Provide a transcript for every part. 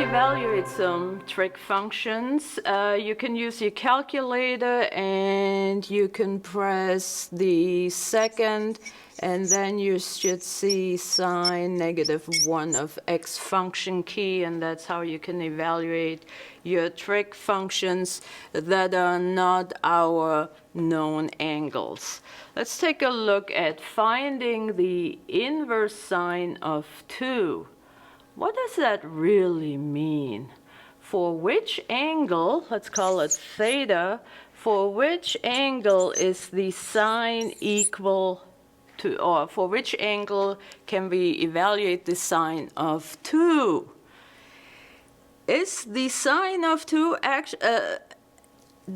evaluate some trig functions. You can use your calculator and you can press the second, and then you should see sine -1 of x function key, and that's how you can evaluate your trig functions that are not our known angles. Let's take a look at finding the inverse sine of 2. What does that really mean? For which angle, let's call it theta, for which angle is the sine equal to, or for which angle can we evaluate the sine of 2? Is the sine of 2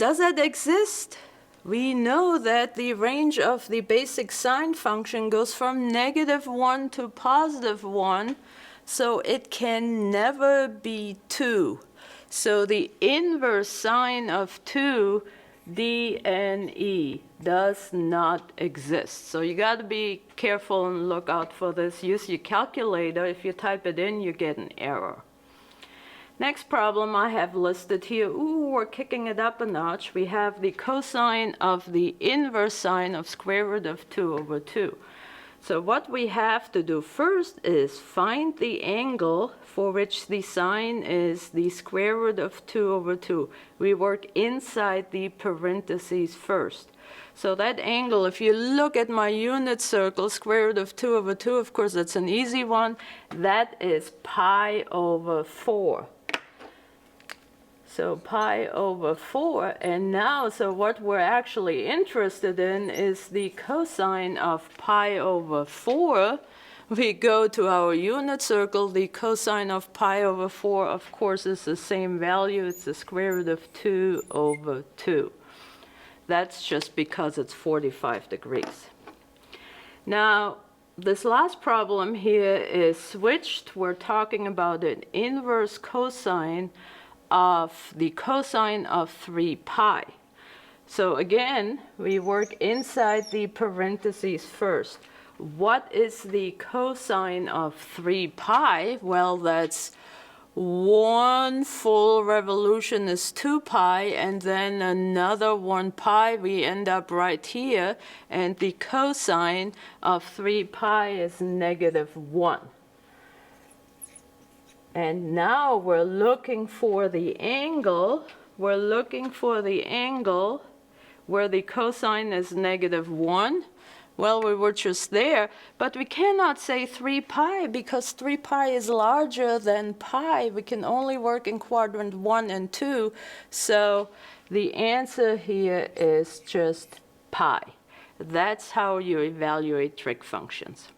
does that exist? We know that the range of the basic sine function goes from -1 to +1, so it can never be 2. So the inverse sine of 2, dne, does not exist. So you got to be careful and look out for this. Use your calculator. If you type it in, you get an error. Next problem I have listed here. Ooh, we're kicking it up a notch. We have the cosine of the inverse sine of square root of 2 over 2. So what we have to do first is find the angle for which the sine is the square root of 2 over 2. We work inside the parentheses first. So that angle, if you look at my unit circle, square root of 2 over 2, of course that's an easy one. That is pi over 4. So pi over 4, and now, so what we're actually interested in is the cosine of pi over 4. We go to our unit circle. The cosine of pi over 4, of course, is the same value. It's the square root of 2 over 2. That's just because it's 45 degrees. Now, this last problem here is switched. We're talking about an inverse cosine of the cosine of 3 pi. So again, we work inside the parentheses first. What is the cosine of 3 pi? Well, that's 1 full revolution is 2 pi, and then another 1 pi. We end up right here, and the cosine of 3 pi is -1. And now we're looking for the angle. We're looking for the angle where the cosine is -1. Well, we were just there, but we cannot say 3 pi because 3 pi is larger than pi. We can only work in quadrant 1 and 2. So the answer here is just pi. That's how you evaluate trig functions.